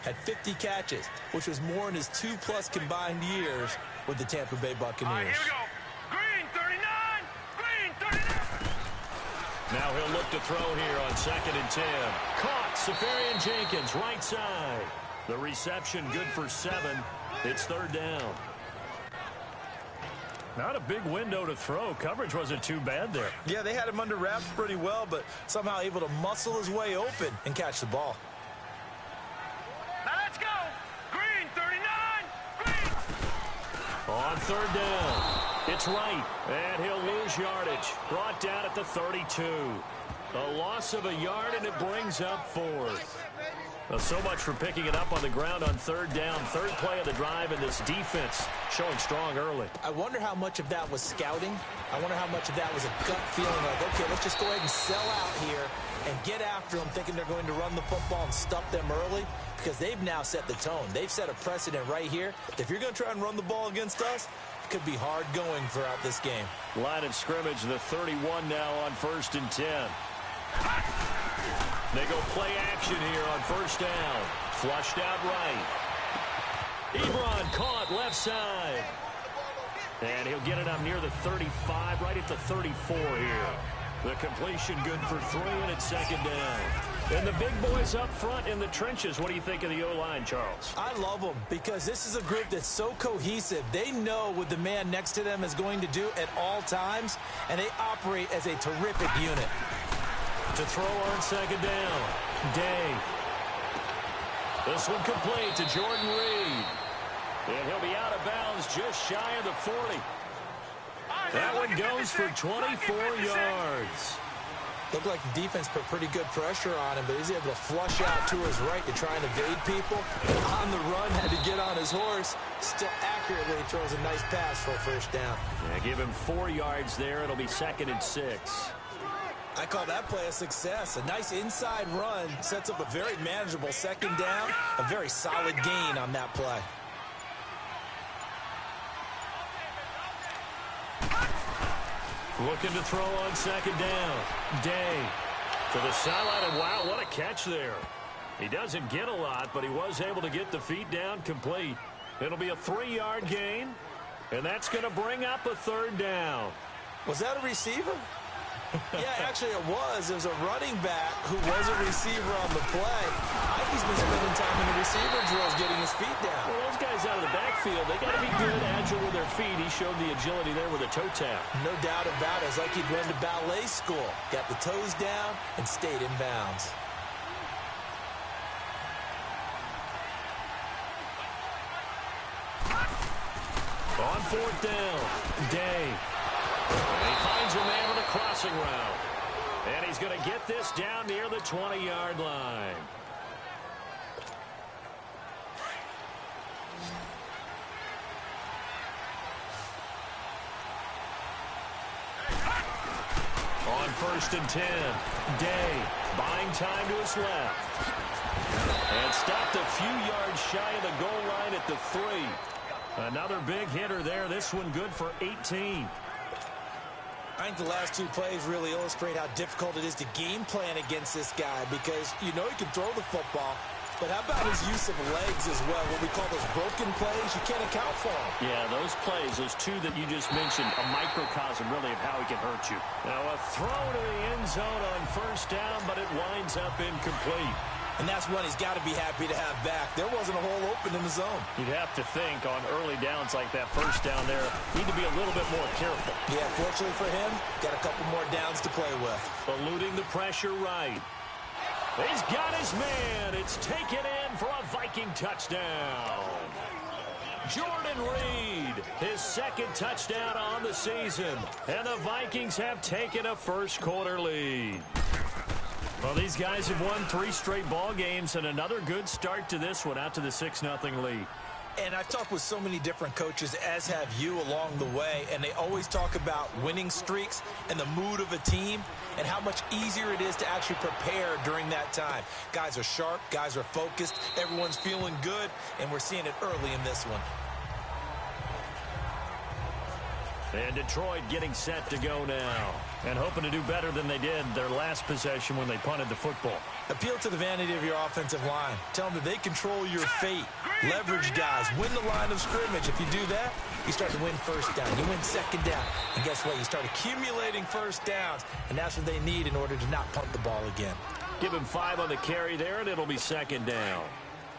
had 50 catches, which was more in his 2+ combined years with the Tampa Bay Buccaneers. All right, here we go. Green 39, green 39. Now he'll look to throw here on 2nd and 10. Caught, Safarian Jenkins, right side. The reception good for 7. It's 3rd down. Not a big window to throw. Coverage wasn't too bad there. Yeah, they had him under wraps pretty well, but somehow able to muscle his way open and catch the ball. Now let's go. Green 39, green. On 3rd down. It's right, and he'll lose yardage. Brought down at the 32. A loss of a yard, and it brings up 4th. So much for picking it up on the ground on 3rd down. 3rd play of the drive, and this defense showing strong early. I wonder how much of that was scouting. I wonder how much of that was a gut feeling like, okay, let's just go ahead and sell out here and get after them, thinking they're going to run the football and stuff them early, because they've now set the tone. They've set a precedent right here. If you're going to try and run the ball against us, it could be hard going throughout this game. Line of scrimmage, the 31 now on 1st and 10. They go play action here on 1st down. Flushed out right. Ebron caught left side. And he'll get it up near the 35, right at the 34 here. The completion good for 3, and it's 2nd down. And the big boys up front in the trenches. What do you think of the O-line, Charles? I love them because this is a group that's so cohesive. They know what the man next to them is going to do at all times, and they operate as a terrific unit. To throw on 2nd down. Day. This one complete to Jordan Reed. And he'll be out of bounds just shy of the 40. That one goes for 24 yards. Looked like the defense put pretty good pressure on him, but he's able to flush out to his right to try and evade people. On the run, had to get on his horse. Still accurately throws a nice pass for a 1st down. Yeah, give him 4 yards there. It'll be 2nd and 6. I call that play a success. A nice inside run sets up a very manageable 2nd down. A very solid gain on that play. Looking to throw on 2nd down. Day to the sideline, and wow, what a catch there. He doesn't get a lot, but he was able to get the feet down complete. It'll be a 3-yard gain, and that's going to bring up a 3rd down. Was that a receiver? Yeah, actually it was. It was a running back who was a receiver on the play. Ivey's been spending time in the receiver drills getting his feet down. Well, those guys out of the backfield, they got to be good, agile with their feet. He showed the agility there with a toe tap. No doubt about it. It's like he'd run to ballet school. Got the toes down and stayed in bounds. On 4th down, Day. And he finds a man with a crossing route. And he's going to get this down near the 20-yard line. On 1st and 10, Day buying time to his left. And stopped a few yards shy of the goal line at the 3. Another big hitter there. This one good for 18. I think the last 2 plays really illustrate how difficult it is to game plan against this guy, because you know he can throw the football, but how about his use of legs as well? What we call those broken plays, you can't account for them. Yeah, those plays, those 2 that you just mentioned, a microcosm really of how he can hurt you. Now a throw to the end zone on 1st down, but it winds up incomplete. And that's one he's got to be happy to have back. There wasn't a hole open in the zone. You'd have to think on early downs like that 1st down there, need to be a little bit more careful. Yeah, fortunately for him, got a couple more downs to play with. Eluding the pressure right. He's got his man. It's taken in for a Viking touchdown. Jordan Reed, his 2nd touchdown on the season. And the Vikings have taken a 1st quarter lead. Well, these guys have won 3 straight ball games, and another good start to this one, out to the 6-0 lead. And I've talked with so many different coaches, as have you, along the way, and they always talk about winning streaks and the mood of a team and how much easier it is to actually prepare during that time. Guys are sharp, guys are focused, everyone's feeling good, and we're seeing it early in this one. And Detroit getting set to go now. And hoping to do better than they did their last possession when they punted the football. Appeal to the vanity of your offensive line. Tell them that they control your fate. Leverage guys. Win the line of scrimmage. If you do that, you start to win first down. You win second down. And guess what? You start accumulating first downs. And that's what they need in order to not punt the ball again. Give him 5 on the carry there, and it'll be second down.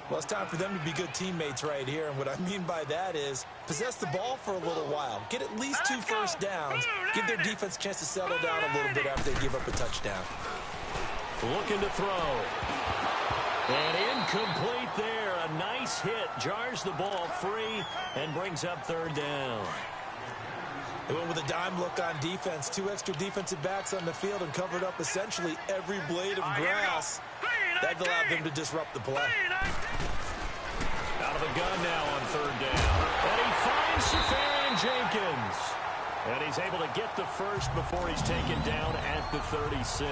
Well, it's time for them to be good teammates right here. And what I mean by that is possess the ball for a little while. Get at least 2 first downs. Give their defense a chance to settle down a little bit after they give up a touchdown. Looking to throw. And incomplete there. A nice hit. Jars the ball free and brings up third down. They went with a dime look on defense. 2 extra defensive backs on the field and covered up essentially every blade of grass. That allowed them to disrupt the play. Out of the gun now on third down. And he finds Safarian Jenkins. And he's able to get the first before he's taken down at the 36.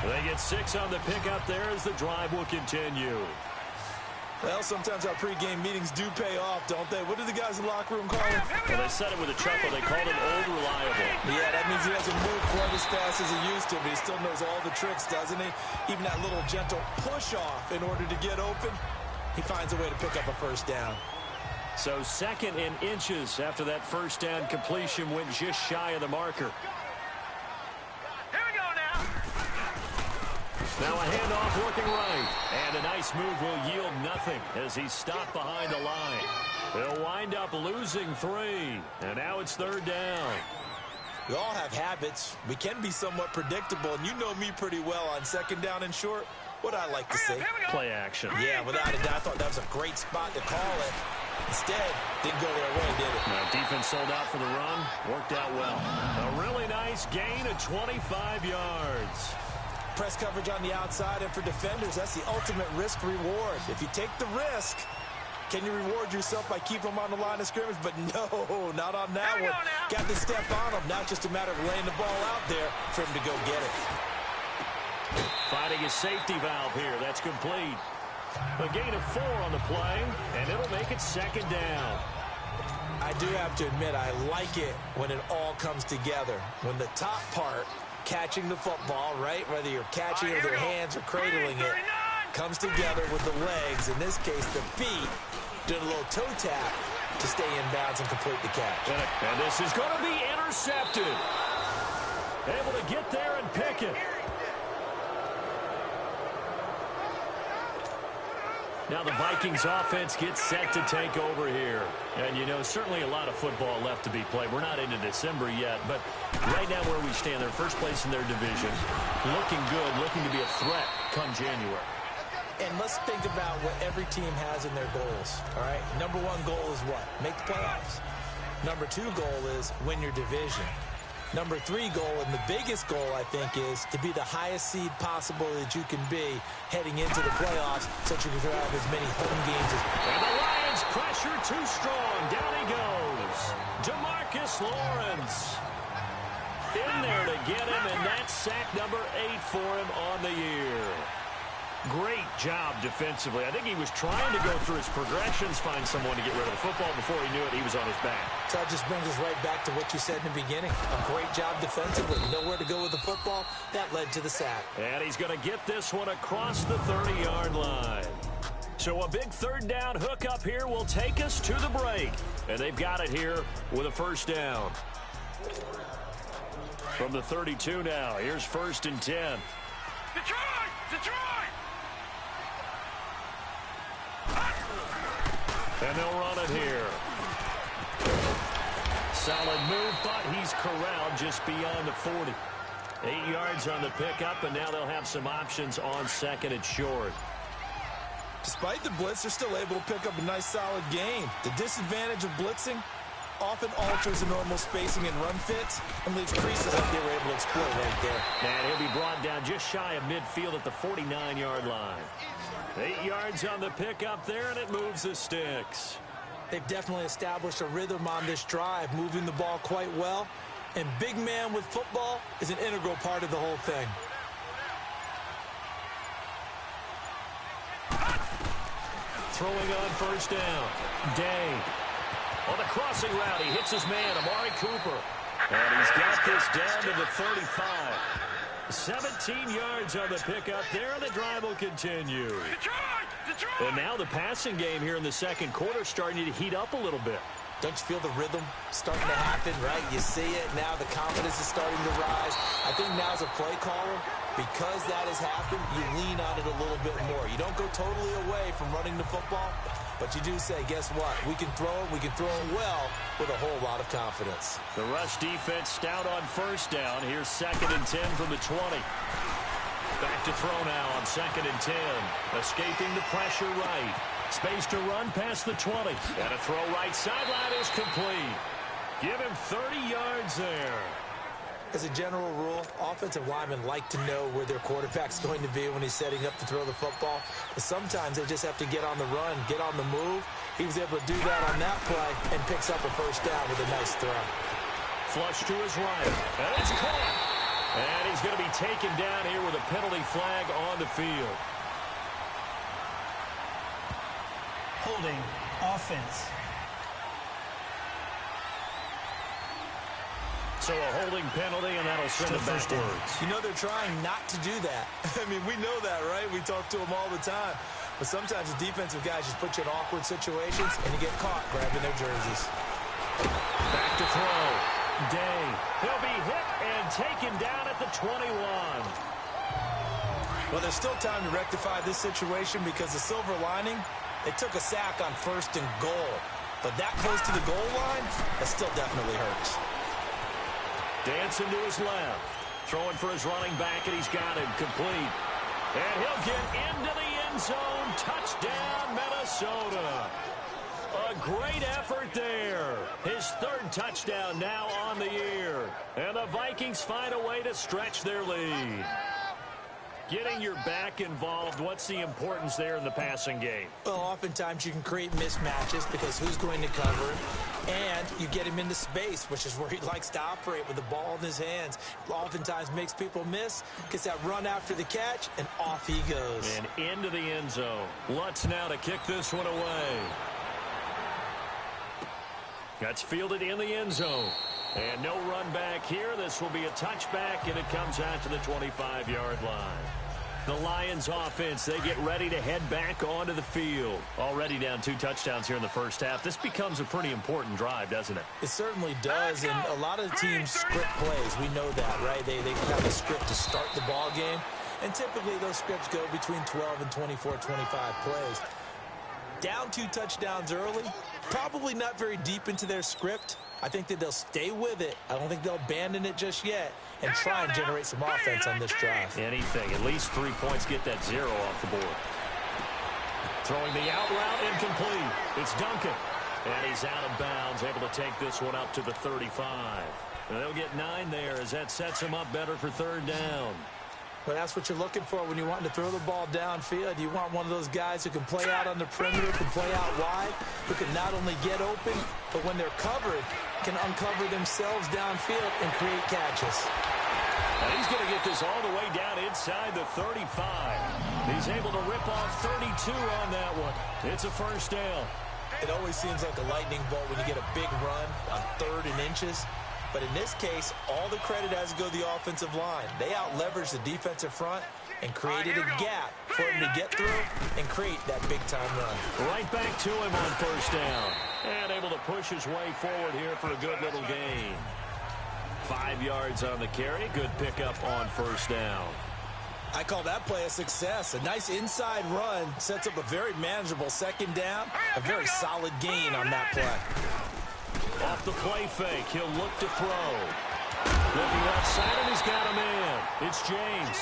They get 6 on the pickup there as the drive will continue. Well, sometimes our pregame meetings do pay off, don't they? What do the guys in the locker room call him? Well, they said it with a chuckle. They called him Old Reliable. Yeah, that means he doesn't move quite as fast as he used to, but he still knows all the tricks, doesn't he? Even that little gentle push-off in order to get open, he finds a way to pick up a first down. So second in inches after that first down completion went just shy of the marker. Now a handoff working right. And a nice move will yield nothing as he's stopped behind the line. They'll wind up losing 3. And now it's third down. We all have habits. We can be somewhat predictable. And you know me pretty well on second down and short. What I like to say. Play action. Yeah, without a doubt. I thought that was a great spot to call it. Instead, didn't go their way, did it? Now, defense sold out for the run. Worked out well. A really nice gain of 25 yards. Press coverage on the outside, and for defenders, that's the ultimate risk-reward. If you take the risk, can you reward yourself by keeping them on the line of scrimmage? But no, not on that one. Got to step on them. Now it's just a matter of laying the ball out there for him to go get it. Finding a safety valve here. That's complete. A gain of 4 on the play, and it'll make it second down. I do have to admit, I like it when it all comes together. When the top part, catching the football, right, whether you're catching it with your hands or cradling it, comes together with the legs, in this case the feet, doing a little toe tap to stay in bounds and complete the catch. And this is going to be intercepted. Able to get there and pick it. Now the Vikings offense gets set to take over here. And, you know, certainly a lot of football left to be played. We're not into December yet, but right now where we stand, they're first place in their division. Looking good, looking to be a threat come January. And let's think about what every team has in their goals, all right? Number 1 goal is what? Make the playoffs. Number 2 goal is win your division. Number 3 goal, and the biggest goal, I think, is to be the highest seed possible that you can be heading into the playoffs so that you can have as many home games as... And the Lions pressure too strong. Down he goes. DeMarcus Lawrence in there to get him, and that's sack number 8 for him on the year. Great job defensively. I think he was trying to go through his progressions, find someone to get rid of the football. Before he knew it, he was on his back. So that just brings us right back to what you said in the beginning. A great job defensively. Nowhere to go with the football. That led to the sack. And he's going to get this one across the 30-yard line. So a big third down hook up here will take us to the break. And they've got it here with a first down. From the 32 now, here's 1st and 10. Detroit! Detroit! And they'll run it here. Solid move, but he's corralled just beyond the 40. 8 yards on the pickup, and now they'll have some options on second and short. Despite the blitz, they're still able to pick up a nice, solid gain. The disadvantage of blitzing often alters the normal spacing and run fits and leaves creases like they were able to exploit right there. And he'll be brought down just shy of midfield at the 49-yard line. 8 yards on the pickup there, and it moves the sticks. They've definitely established a rhythm on this drive, moving the ball quite well. And big man with football is an integral part of the whole thing. Throwing on first down. Day. On the crossing route, he hits his man, Amari Cooper. And he's got this down to the 35. 17 yards on the pickup there, and the drive will continue. And now the passing game here in the second quarter starting to heat up a little bit. Don't you feel the rhythm starting to happen, right? You see it now. The confidence is starting to rise. I think now as a play caller, because that has happened, you lean on it a little bit more. You don't go totally away from running the football, but you do say, guess what? We can throw it well with a whole lot of confidence. The rush defense stout on first down. Here's 2nd and 10 from the 20. Back to throw now on 2nd and 10. Escaping the pressure right. Space to run past the 20. And a throw right sideline is complete. Give him 30 yards there. As a general rule, offensive linemen like to know where their quarterback's going to be when he's setting up to throw the football. But sometimes they just have to get on the run, get on the move. He was able to do that on that play and picks up a first down with a nice throw. Flush to his right. And it's caught. And he's going to be taken down here with a penalty flag on the field. Holding offense. So a holding penalty, and that'll send it backwards. You know they're trying not to do that. I mean, we know that, right? We talk to them all the time. But sometimes the defensive guys just put you in awkward situations, and you get caught grabbing their jerseys. Back to throw. Day. He'll be hit and taken down at the 21. Well, there's still time to rectify this situation because the silver lining, they took a sack on 1st and goal. But that close to the goal line, that still definitely hurts. Dancing to his left. Throwing for his running back, and he's got him complete. And he'll get into the end zone. Touchdown, Minnesota. A great effort there. His 3rd touchdown now on the year. And the Vikings find a way to stretch their lead. Getting your back involved, what's the importance there in the passing game? Well, oftentimes you can create mismatches because who's going to cover him? And you get him into space, which is where he likes to operate with the ball in his hands. Oftentimes makes people miss, gets that run after the catch, and off he goes. And into the end zone. Lutz now to kick this one away. That's fielded in the end zone. And no run back here. This will be a touchback, and it comes out to the 25-yard line. The Lions offense, they get ready to head back onto the field. Already down 2 touchdowns here in the first half. This becomes a pretty important drive, doesn't it? It certainly does, and a lot of the teams script plays. We know that, right? They have a script to start the ball game, and typically those scripts go between 12 and 24, 25 plays. Down 2 touchdowns early, probably not very deep into their script. I think that they'll stay with it. I don't think they'll abandon it just yet and try and generate some offense on this drive. Anything. At least 3 points, get that 0 off the board. Throwing the out route, incomplete. It's Duncan. And he's out of bounds, able to take this one up to the 35. And they'll get 9 there as that sets him up better for 3rd down. Well, that's what you're looking for when you want to throw the ball downfield. You want one of those guys who can play out on the perimeter, can play out wide, who can not only get open, but when they're covered, can uncover themselves downfield and create catches. And he's going to get this all the way down inside the 35. He's able to rip off 32 on that one. It's a first down. It always seems like a lightning bolt when you get a big run on 3rd and inches. But in this case, all the credit has to go to the offensive line. They out-leveraged the defensive front and created a gap for him to get through and create that big-time run. Right back to him on first down. And able to push his way forward here for a good little gain. 5 yards on the carry. Good pickup on first down. I call that play a success. A nice inside run sets up a very manageable 2nd down. A very solid gain on that play. Off the play fake, he'll look to throw. Looking left side, and he's got him in. It's James.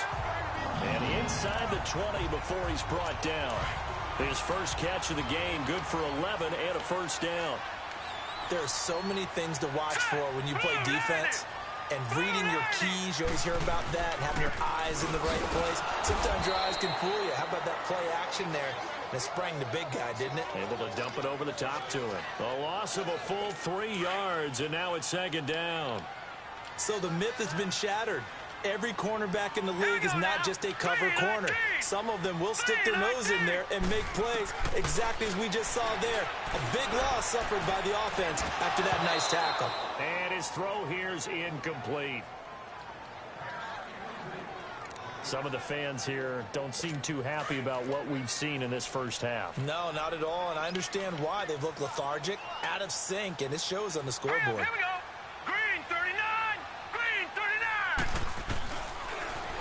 And inside the 20 before he's brought down. His first catch of the game, good for 11 and a first down. There are so many things to watch for when you play defense. And reading your keys, you always hear about that, and having your eyes in the right place. Sometimes your eyes can fool you. How about that play action there? It sprang the big guy, didn't it? Able to dump it over the top to him. A loss of a full 3 yards, and now it's 2nd down. So the myth has been shattered. every cornerback in the league is not just a cover corner. Some of them will stick their nose in there and make plays exactly as we just saw there. A big loss suffered by the offense after that nice tackle. And his throw here is incomplete. Some of the fans here don't seem too happy about what we've seen in this first half. No, not at all, and I understand why. They've looked lethargic, out of sync, and it shows on the scoreboard. Here we go. Green 39. Green 39.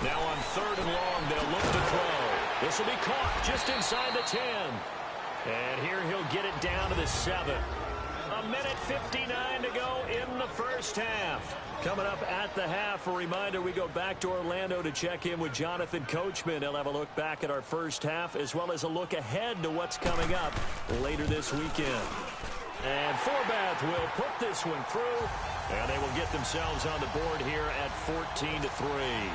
Now on 3rd and long, they'll look to throw. This will be caught just inside the 10. And here he'll get it down to the 7. A minute 59 to go in the first half. Coming up at the half, a reminder, we go back to Orlando to check in with Jonathan Coachman. He'll have a look back at our first half as well as a look ahead to what's coming up later this weekend. And Forbath will put this one through, and they will get themselves on the board here at 14-3.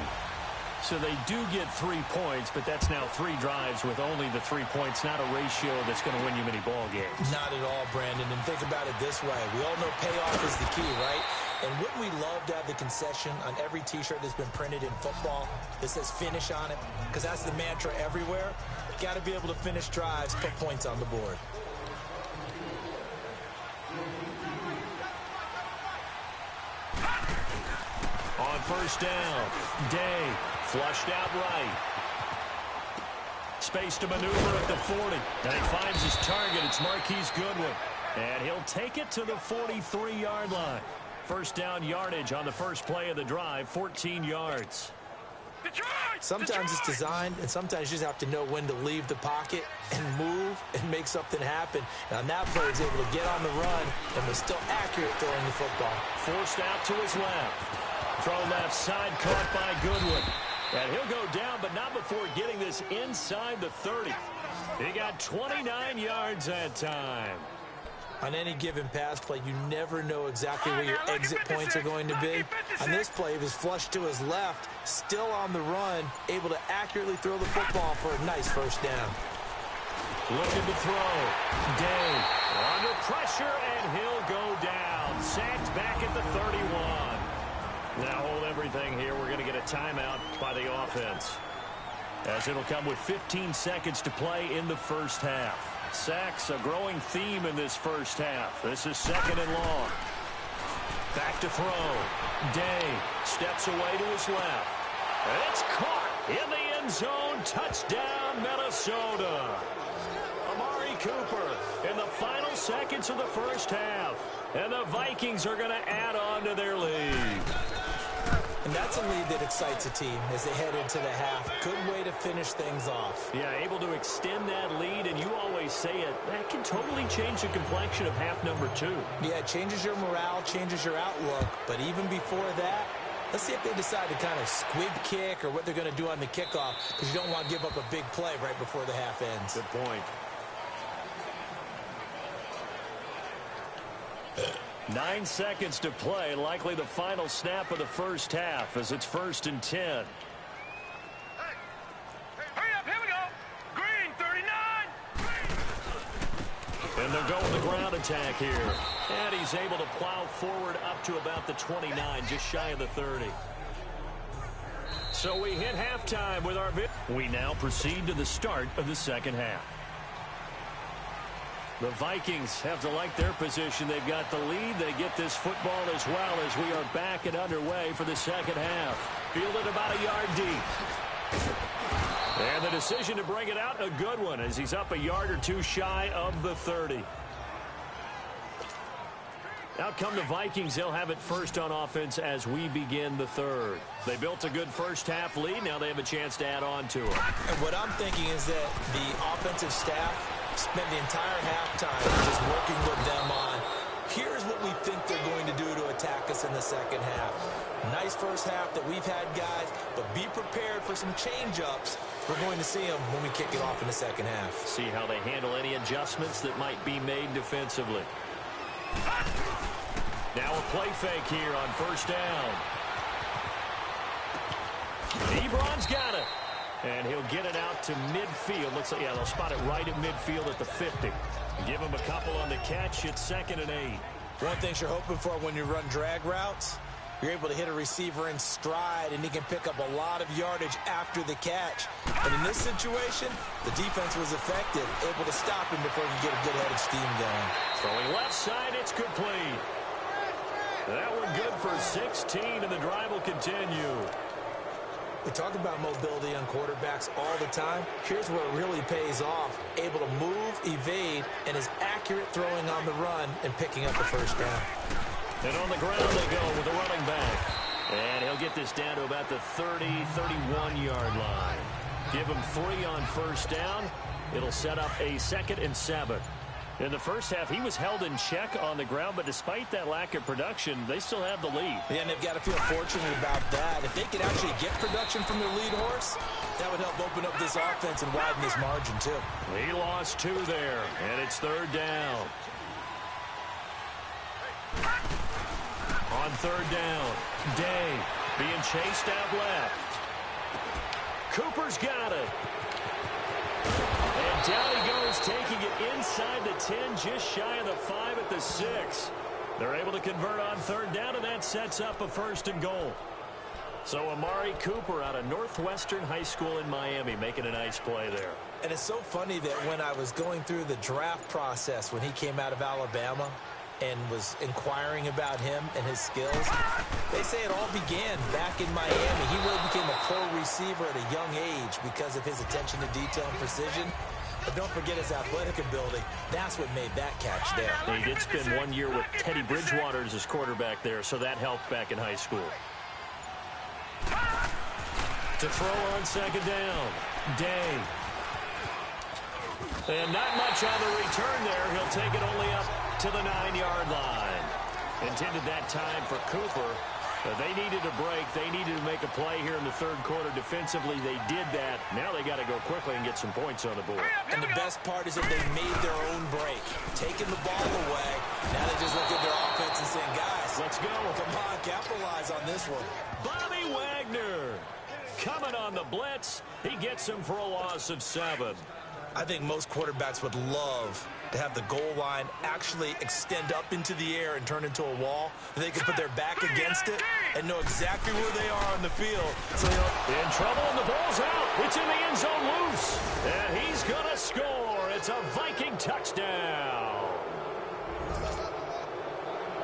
So they do get 3 points, but that's now 3 drives with only the 3 points, not a ratio that's going to win you many ball games. Not at all, Brandon. And think about it this way. We all know payoff is the key, right? And wouldn't we love to have the concession on every T-shirt that's been printed in football that says finish on it? Because that's the mantra everywhere. Got to be able to finish drives, put points on the board. On first down, Day flushed out right. Space to maneuver at the 40. And he finds his target. It's Marquise Goodwin. And he'll take it to the 43-yard line. First down yardage on the first play of the drive, 14 yards. Sometimes it's designed, and sometimes you just have to know when to leave the pocket and move and make something happen. And on that play, he's able to get on the run and was still accurate throwing the football. Forced out to his left. Throw left side, caught by Goodwin. And he'll go down, but not before getting this inside the 30. He got 29 yards that time. On any given pass play, you never know exactly where your exit points are going to be. On this play, he was flushed to his left, still on the run, able to accurately throw the football for a nice first down. Looking to throw. Day under pressure, and he'll go down. Sacked back at the 31. Now hold everything here. We're going to get a timeout by the offense, as it'll come with 15 seconds to play in the first half. Sacks, a growing theme in this first half. This is 2nd and long. Back to throw. Day steps away to his left. It's caught in the end zone. Touchdown, Minnesota. Amari Cooper in the final seconds of the first half. And the Vikings are going to add on to their lead. And that's a lead that excites a team as they head into the half. Good way to finish things off. Yeah, able to extend that lead, and you always say it, that can totally change the complexion of half number 2. Yeah, it changes your morale, changes your outlook. But even before that, let's see if they decide to kind of squib kick or what they're going to do on the kickoff, because you don't want to give up a big play right before the half ends. Good point. 9 seconds to play, likely the final snap of the first half as it's 1st and 10. Hurry up, here we go. Green 39. And they'll go with the ground attack here. And he's able to plow forward up to about the 29, just shy of the 30. So we hit halftime with our We now proceed to the start of the second half. The Vikings have to like their position. They've got the lead. They get this football as well as we are back and underway for the second half. Fielded about a yard deep. And the decision to bring it out, a good one, as he's up a yard or two shy of the 30. Out come the Vikings. They'll have it first on offense as we begin the third. They built a good first half lead. Now they have a chance to add on to it. And what I'm thinking is that the offensive staff spent the entire halftime just working with them on, here's what we think they're going to do to attack us in the second half. Nice first half that we've had, guys, but be prepared for some change-ups. We're going to see them when we kick it off in the second half. See how they handle any adjustments that might be made defensively. Now a play fake here on first down. Ebron's got it. And he'll get it out to midfield. Looks like, yeah, they'll spot it right at midfield at the 50. Give him a couple on the catch. It's 2nd and 8. One thing you're hoping for when you run drag routes, You're able to hit a receiver in stride, and he can pick up a lot of yardage after the catch. And in this situation, the defense was effective, able to stop him before he could get a good head of steam going. Throwing left side, it's complete. That one good for 16, and the drive will continue. We talk about mobility on quarterbacks all the time. Here's where it really pays off. Able to move, evade, and is accurate throwing on the run and picking up the first down. And on the ground they go with the running back. And he'll get this down to about the 30, 31-yard line. Give him 3 on first down. It'll set up a 2nd and 7. In the first half, he was held in check on the ground, but despite that lack of production, they still have the lead. Yeah, and they've got to feel fortunate about that. If they could actually get production from their lead horse, that would help open up this offense and widen this margin, too. He lost 2 there, and it's 3rd down. On 3rd down, Day being chased out left. Cooper's got it. And down he goes, taking it inside the 10, just shy of the 5 at the 6. They're able to convert on 3rd down, and that sets up a 1st and goal. So Amari Cooper out of Northwestern High School in Miami making a nice play there. And it's so funny that when I was going through the draft process when he came out of Alabama and was inquiring about him and his skills, they say it all began back in Miami. He really became a pro receiver at a young age because of his attention to detail and precision. But don't forget his athletic ability. That's what made that catch there. He did spend 1 year with Teddy Bridgewater as his quarterback there, so that helped back in high school. To throw on 2nd down, Day. And not much on the return there. He'll take it only up to the 9-yard line. Intended that time for Cooper. They needed a break. They needed to make a play here in the 3rd quarter. Defensively, they did that. Now they got to go quickly and get some points on the board. And the best part is that they made their own break, taking the ball away. Now they just look at their offense and saying, guys, let's go. Come on, capitalize on this one. Bobby Wagner coming on the blitz. He gets him for a loss of 7. I think most quarterbacks would love to have the goal line actually extend up into the air and turn into a wall. They can put their back against it and know exactly where they are on the field. So, in trouble, and the ball's out. It's in the end zone loose. And he's going to score. It's a Viking touchdown.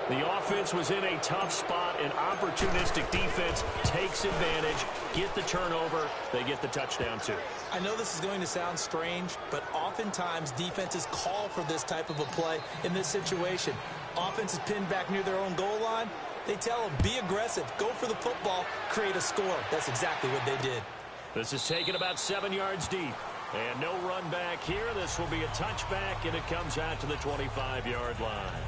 The offense was in a tough spot, and opportunistic defense takes advantage. Get the turnover. They get the touchdown, too. I know this is going to sound strange, but oftentimes defenses call for this type of a play in this situation. Offense is pinned back near their own goal line. They tell them, be aggressive, go for the football, create a score. That's exactly what they did. This is taken about 7 yards deep. And no run back here. This will be a touchback, and it comes out to the 25-yard line.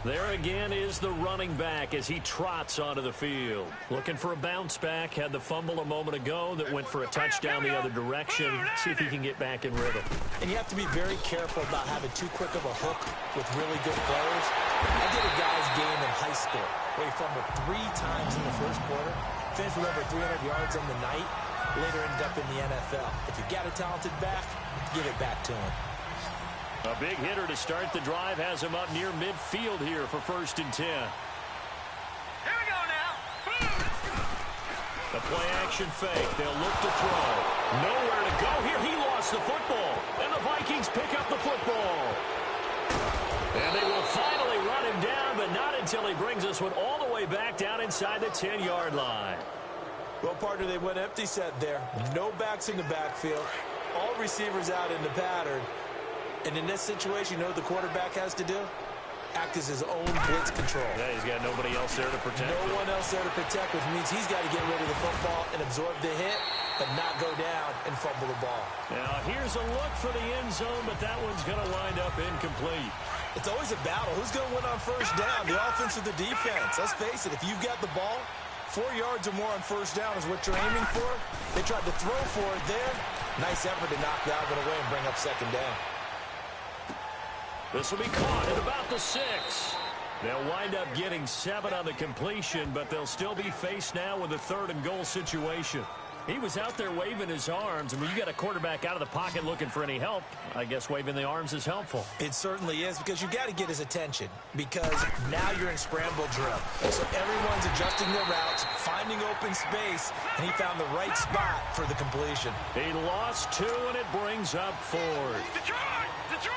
There again is the running back as he trots onto the field. Looking for a bounce back. Had the fumble a moment ago that went for a touchdown the other direction. See if he can get back in rhythm. And you have to be very careful about having too quick of a hook with really good players. I did a guy's game in high school where he fumbled 3 times in the first quarter, finished with over 300 yards on the night, later ended up in the NFL. If you got a talented back, give it back to him. A big hitter to start the drive has him up near midfield here for 1st and 10. Here we go now. The play action fake. They'll look to throw. Nowhere to go here. He lost the football. And the Vikings pick up the football. And they will finally run him down, but not until he brings us one all the way back down inside the 10-yard line. Well, partner, they went empty set there. No backs in the backfield. All receivers out in the pattern. And in this situation, you know what the quarterback has to do? Act as his own blitz control. Yeah, he's got nobody else there to protect. No one else there to protect, which means he's got to get rid of the football and absorb the hit, but not go down and fumble the ball. Now, here's a look for the end zone, but that one's going to wind up incomplete. It's always a battle. Who's going to win on first down? The offense or the defense? Let's face it, if you've got the ball, 4 yards or more on first down is what you're aiming for. They tried to throw for it there. Nice effort to knock that one away and bring up 2nd down. This will be caught at about the 6. They'll wind up getting 7 on the completion, but they'll still be faced now with a 3rd and goal situation. He was out there waving his arms, and when you got a quarterback out of the pocket looking for any help, I guess waving the arms is helpful. It certainly is, because you got to get his attention, because now you're in scramble drill. So everyone's adjusting their routes, finding open space, and he found the right spot for the completion. He lost 2, and it brings up 4th. Detroit! Detroit!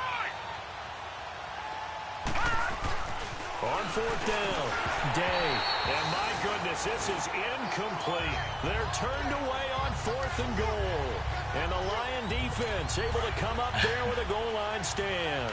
On 4th down, Day. And my goodness, this is incomplete. They're turned away on 4th and goal. And the Lion defense able to come up there with a goal line stand.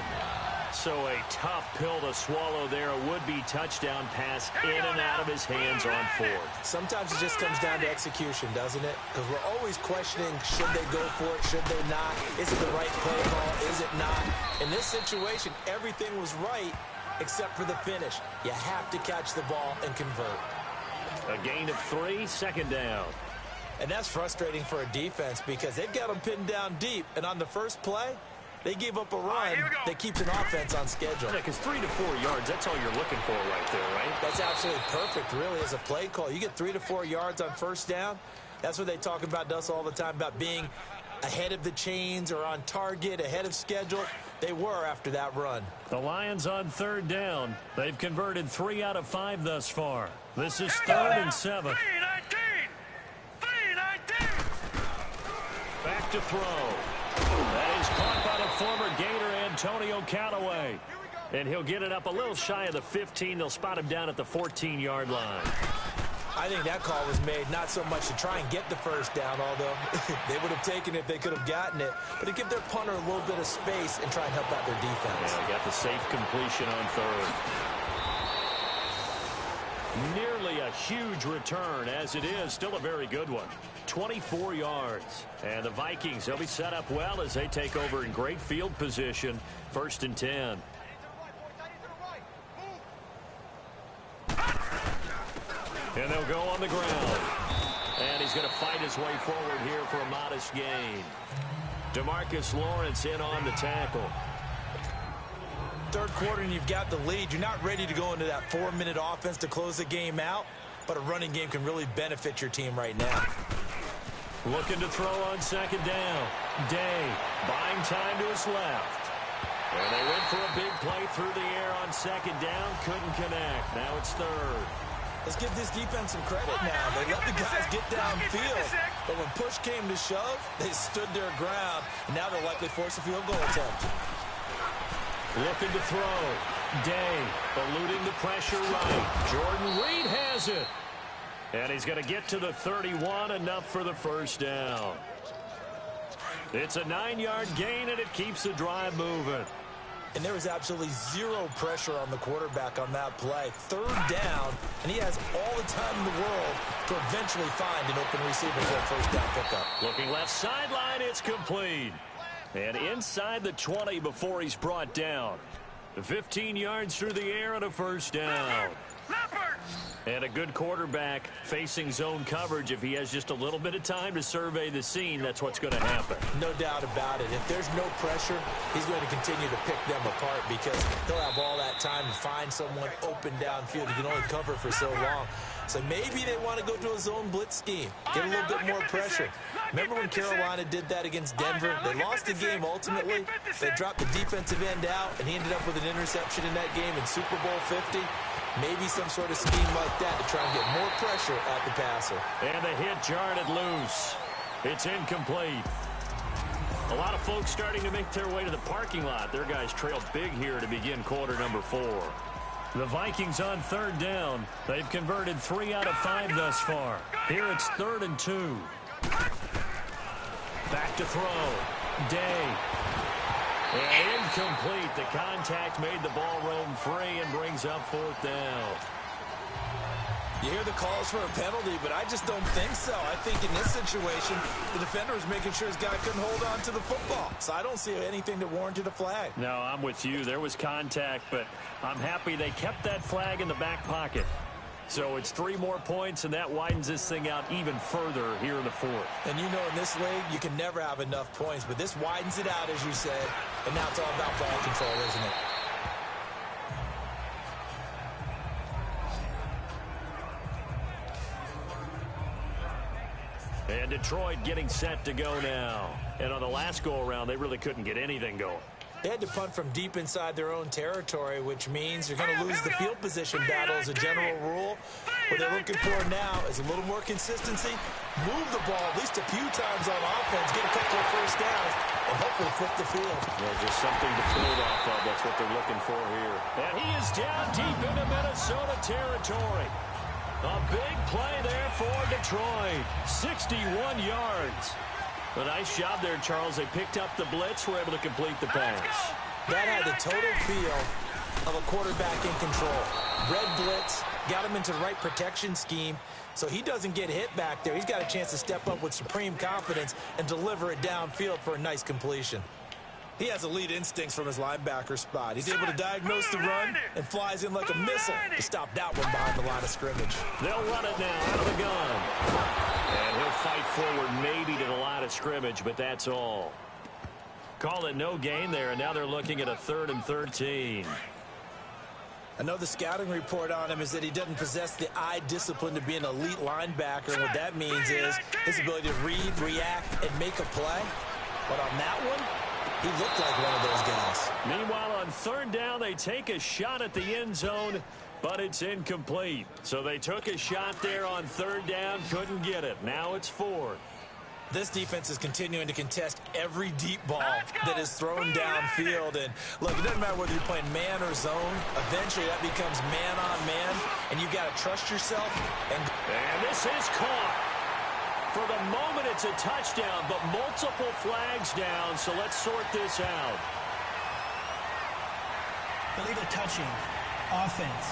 So a tough pill to swallow there. A would-be touchdown pass in and out of his hands on 4th. Sometimes it just comes down to execution, doesn't it? Because we're always questioning, should they go for it, should they not? Is it the right play call, is it not? In this situation, everything was right, except for the finish. You have to catch the ball and convert. A gain of 3, 2nd down. And that's frustrating for a defense because they've got them pinned down deep. And on the first play, they gave up a run that keeps an offense on schedule. Yeah, because 3 to 4 yards, that's all you're looking for right there, right? That's absolutely perfect, really, as a play call. You get 3 to 4 yards on first down. That's what they talk about to us all the time, about being ahead of the chains or on target, ahead of schedule. They were after that run. The Lions on 3rd down. They've converted 3 out of 5 thus far. This is 3rd and 7. 3-19! 3-19! Back to throw. That is caught by the former Gator Antonio Callaway. And he'll get it up a little shy of the 15. They'll spot him down at the 14-yard line. I think that call was made not so much to try and get the first down, although they would have taken it if they could have gotten it, but to give their punter a little bit of space and try and help out their defense. Yeah, they got the safe completion on 3rd. Nearly a huge return, as it is still a very good one. 24 yards. And the Vikings, they'll be set up well as they take over in great field position. 1st and 10. And they'll go on the ground. And he's going to fight his way forward here for a modest gain. DeMarcus Lawrence in on the tackle. 3rd quarter and you've got the lead. You're not ready to go into that 4-minute offense to close the game out, but a running game can really benefit your team right now. Looking to throw on 2nd down. Day buying time to his left. And they went for a big play through the air on 2nd down. Couldn't connect. Now it's 3rd. Let's give this defense some credit now. They let the guys get downfield, but when push came to shove, they stood their ground, and now they'll likely force a field goal attempt. Looking to throw. Day eluding the pressure right. Jordan Reed has it. And he's going to get to the 31, enough for the 1st down. It's a 9-yard gain, and it keeps the drive moving. And there was absolutely zero pressure on the quarterback on that play. 3rd down, and he has all the time in the world to eventually find an open receiver for a 1st down pickup. Looking left sideline, it's complete. And inside the 20 before he's brought down. 15 yards through the air and a 1st down. And a good quarterback facing zone coverage. If he has just a little bit of time to survey the scene, that's what's going to happen. No doubt about it. If there's no pressure, he's going to continue to pick them apart because he'll have all that time to find someone open downfield. He can only cover for so long. So maybe they want to go to a zone blitz scheme, get a little bit more pressure. Remember when Carolina did that against Denver? They lost the game ultimately. They dropped the defensive end out, and he ended up with an interception in that game in Super Bowl 50. Maybe some sort of scheme like that to try and get more pressure at the passer. And the hit jarred it loose. It's incomplete. A lot of folks starting to make their way to the parking lot. Their guys trail big here to begin quarter number 4. The Vikings on 3rd down. They've converted 3 out of 5 thus far. Here it's 3rd and 2. Back to throw. Day. And incomplete. The contact made the ball roam free and brings up 4th down. You hear the calls for a penalty, but I just don't think so. I think in this situation, the defender was making sure his guy couldn't hold on to the football. So I don't see anything that warranted a flag. No, I'm with you. There was contact, but I'm happy they kept that flag in the back pocket. So it's 3 more points, and that widens this thing out even further here in the 4th. And you know in this league, you can never have enough points, but this widens it out, as you said. And now it's all about ball control, isn't it? Detroit getting set to go now. And on the last go-around, they really couldn't get anything going. They had to punt from deep inside their own territory, which means you're going to lose the field position battle as a general rule. What they're looking for now is a little more consistency, move the ball at least a few times on offense, get a couple of first downs, and hopefully flip the field. Yeah, just something to build off of. That's what they're looking for here. And he is down deep into Minnesota territory. A big play there for Detroit. 61 yards. A nice job there, Charles. They picked up the blitz, were able to complete the pass. That had the total feel of a quarterback in control. Red blitz, got him into the right protection scheme, so he doesn't get hit back there. He's got a chance to step up with supreme confidence and deliver it downfield for a nice completion. He has elite instincts from his linebacker spot. He's able to diagnose the run and flies in like a missile to stop that one behind the line of scrimmage. They'll run it now out of the gun. And he'll fight forward maybe to the line of scrimmage, but that's all. Call it no gain there, and now they're looking at a 3rd and 13. I know the scouting report on him is that he doesn't possess the eye discipline to be an elite linebacker. And what that means is his ability to read, react, and make a play. But on that one, he looked like one of those guys. Meanwhile, on 3rd down, they take a shot at the end zone, but it's incomplete. So they took a shot there on 3rd down, couldn't get it. Now it's 4th. This defense is continuing to contest every deep ball that is thrown downfield. And look, it doesn't matter whether you're playing man or zone. Eventually, that becomes man on man, and you've got to trust yourself. And this is caught. For the moment, it's a touchdown, but multiple flags down, so let's sort this out. Illegal touching. Offense.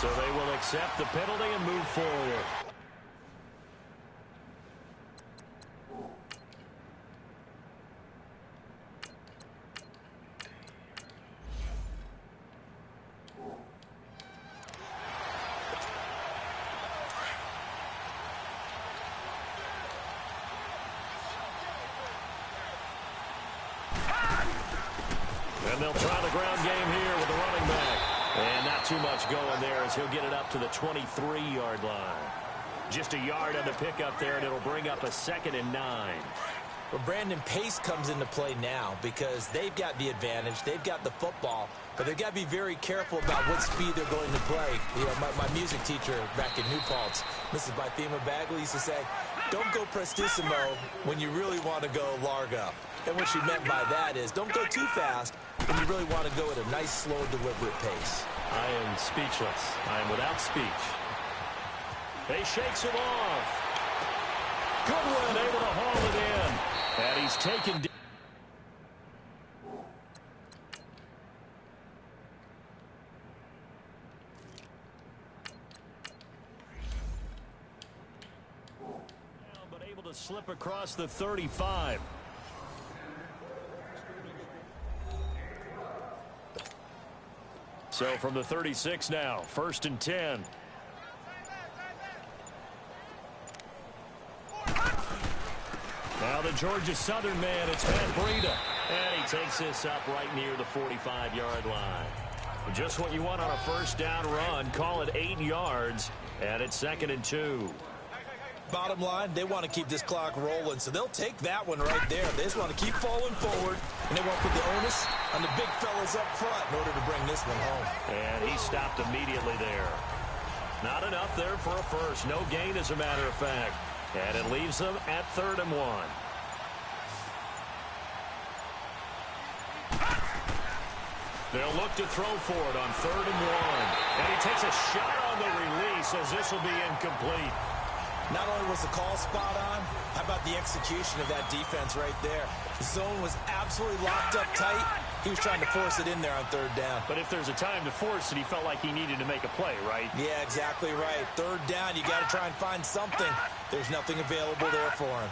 So they will accept the penalty and move forward. And they'll try the ground game here with the running back. And not too much going there as he'll get it up to the 23-yard line. Just a yard on the pickup there, and it'll bring up a 2nd and 9. Well, Brandon, pace comes into play now because they've got the advantage. They've got the football, but they've got to be very careful about what speed they're going to play. You know, my music teacher back in New Paltz, Mrs. Bythema Bagley, used to say, don't go prestissimo when you really want to go largo. And what she meant by that is don't go too fast when you really want to go at a nice, slow, deliberate pace. I am speechless. I am without speech. He shakes him off. Goodwin able to haul it in. And he's taken down. But able to slip across the 35. So from the 36 now, 1st and 10. Now the Georgia Southern man, it's Matt Breida. And he takes this up right near the 45-yard line. Just what you want on a 1st down run. Call it 8 yards, and it's 2nd and 2. Bottom line, they want to keep this clock rolling, so they'll take that one right there. They just want to keep falling forward, and they want to put the onus on the big fellas up front in order to bring this one home. And he stopped immediately there. Not enough there for a first. No gain, as a matter of fact. And it leaves them at 3rd and 1. They'll look to throw for it on 3rd and 1. And he takes a shot on the release as this will be incomplete. Not only was the call spot on, how about the execution of that defense right there? The zone was absolutely locked up tight. He was trying to force it in there on 3rd down. But if there's a time to force it, he felt like he needed to make a play, right? Yeah, exactly right. 3rd down, you got to try and find something. There's nothing available there for him.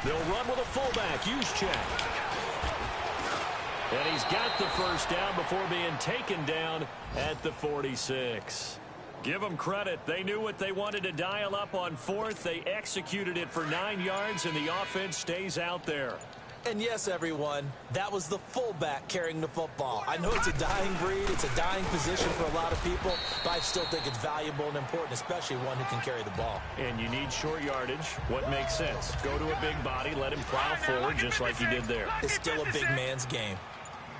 They'll run with a fullback, Juszczyk. And he's got the 1st down before being taken down at the 46. Give them credit. They knew what they wanted to dial up on 4th. They executed it for 9 yards, and the offense stays out there. And yes, everyone, that was the fullback carrying the football. I know it's a dying breed, it's a dying position for a lot of people, but I still think it's valuable and important, especially one who can carry the ball. And you need short yardage. What makes sense? Go to a big body, let him plow forward just like he did there. It's still a big man's game.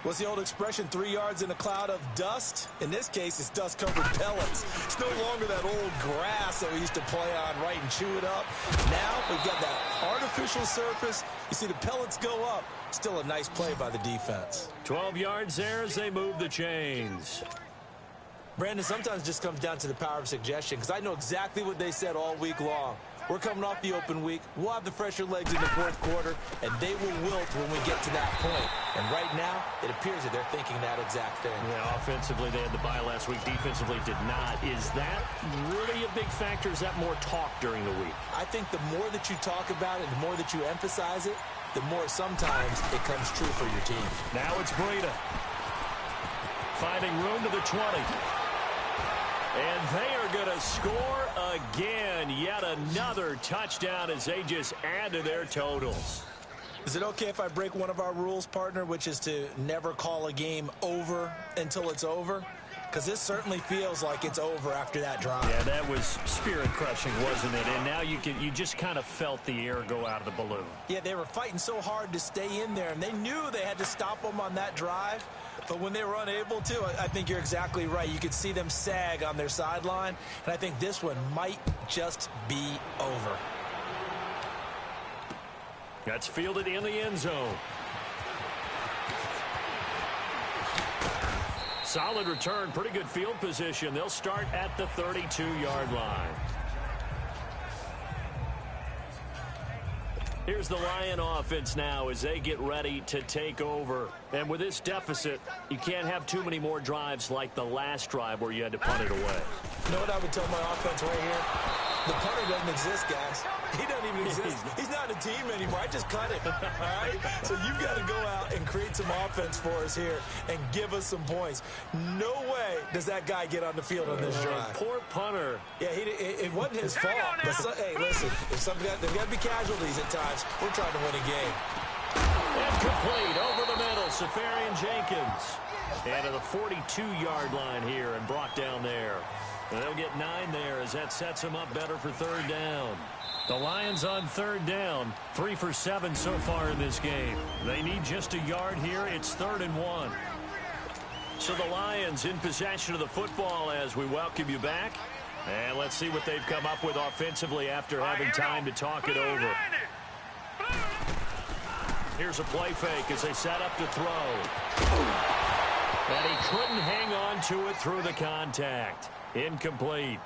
What's the old expression, 3 yards in a cloud of dust? In this case, it's dust-covered pellets. It's no longer that old grass that we used to play on, right, and chew it up. Now we've got that artificial surface. You see the pellets go up. Still a nice play by the defense. 12 yards there as they move the chains. Brandon, sometimes it just comes down to the power of suggestion, because I know exactly what they said all week long. We're coming off the open week. We'll have the fresher legs in the fourth quarter, and they will wilt when we get to that point. And right now, it appears that they're thinking that exact thing. Yeah, offensively, they had the bye last week. Defensively, did not. Is that really a big factor? Is that more talk during the week? I think the more that you talk about it, the more that you emphasize it, the more sometimes it comes true for your team. Now it's Breida. Finding room to the 20. And they are going to score again. Yet another touchdown as they just add to their totals. Is it okay if I break one of our rules, partner, which is to never call a game over until it's over? Because this certainly feels like it's over after that drive. Yeah, that was spirit-crushing, wasn't it? And now you just kind of felt the air go out of the balloon. Yeah, they were fighting so hard to stay in there, and they knew they had to stop them on that drive. But when they were unable to, I think you're exactly right. You could see them sag on their sideline, and I think this one might just be over. That's fielded in the end zone. Solid return, pretty good field position. They'll start at the 32-yard line. Here's the Lion offense now as they get ready to take over. And with this deficit, you can't have too many more drives like the last drive where you had to punt it away. You know what I would tell my offense right here? The punter doesn't exist, guys. He doesn't even exist. He's not a team anymore. I just cut it, all right? So you've got to go out and create some offense for us here and give us some points. No way does that guy get on the field on this drive. Poor punter. Yeah, it wasn't his fault. But hey, listen, there's got to be casualties at times. We're trying to win a game. Incomplete over the middle, Safarian Jenkins. And to the 42-yard line here and brought down there. And they'll get 9 there as that sets them up better for third down. The Lions on third down, 3 for 7 so far in this game. They need just a yard here. It's 3rd and 1. So the Lions in possession of the football as we welcome you back. And let's see what they've come up with offensively after having time to talk it over. Here's a play fake as they set up to throw. And he couldn't hang on to it through the contact. Incomplete.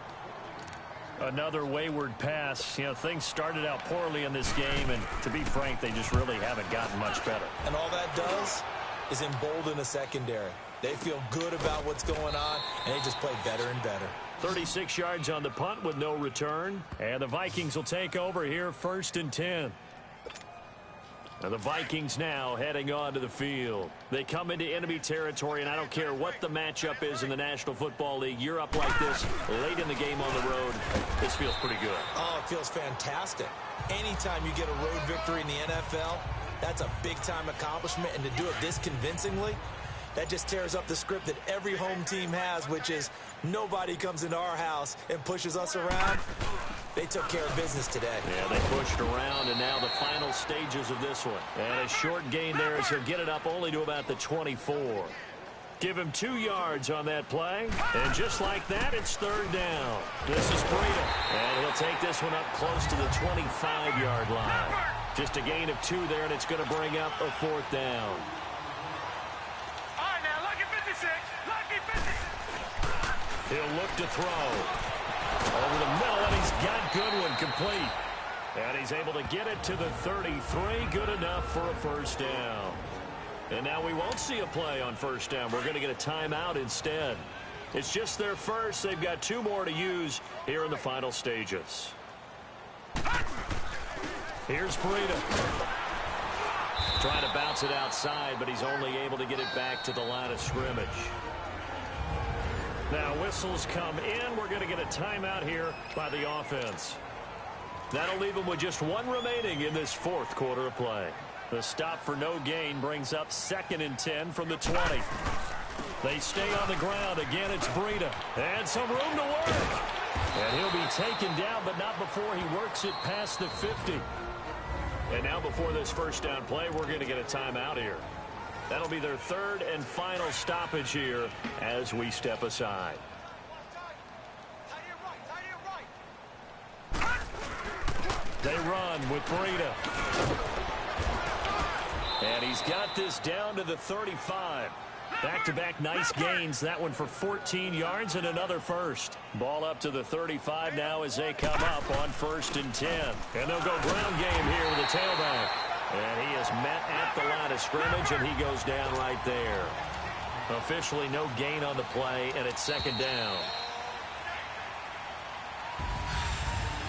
Another wayward pass. You know, things started out poorly in this game, and to be frank, they just really haven't gotten much better. And all that does is embolden a secondary. They feel good about what's going on, and they just play better and better. 36 yards on the punt with no return, and the Vikings will take over here 1st and 10. And the Vikings now heading onto the field. They come into enemy territory, and I don't care what the matchup is in the National Football League. You're up like this late in the game on the road. This feels pretty good. Oh, it feels fantastic. Anytime you get a road victory in the NFL, that's a big-time accomplishment. And to do it this convincingly, that just tears up the script that every home team has, which is nobody comes into our house and pushes us around. They took care of business today. Yeah, they pushed around, and now the final stages of this one. And a short gain there as he'll get it up only to about the 24. Give him 2 yards on that play. And just like that, it's 3rd down. This is Breida. And he'll take this one up close to the 25-yard line. Just a gain of 2 there, and it's going to bring up a 4th down. All right, now, lucky 56. Lucky 56. He'll look to throw. Over the middle, and he's got Goodwin complete. And he's able to get it to the 33. Good enough for a 1st down. And now we won't see a play on 1st down. We're going to get a timeout instead. It's just their first. They've got 2 more to use here in the final stages. Here's Breida. Trying to bounce it outside, but he's only able to get it back to the line of scrimmage. Now whistles come in. We're going to get a timeout here by the offense. That'll leave them with just 1 remaining in this 4th quarter of play. The stop for no gain brings up 2nd and 10 from the 20. They stay on the ground. Again, it's Breida. And some room to work. And he'll be taken down, but not before he works it past the 50. And now before this first down play, we're going to get a timeout here. That'll be their 3rd and final stoppage here as we step aside. They run with Breida. And he's got this down to the 35. Back-to-back nice gains. That one for 14 yards and another first. Ball up to the 35 now as they come up on 1st and 10. And they'll go ground game here with the tailback. And he is met at the line of scrimmage, and he goes down right there. Officially no gain on the play, and it's 2nd down.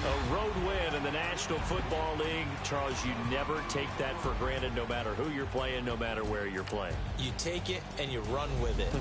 A road win in the National Football League. Charles, you never take that for granted no matter who you're playing, no matter where you're playing. You take it and you run with it.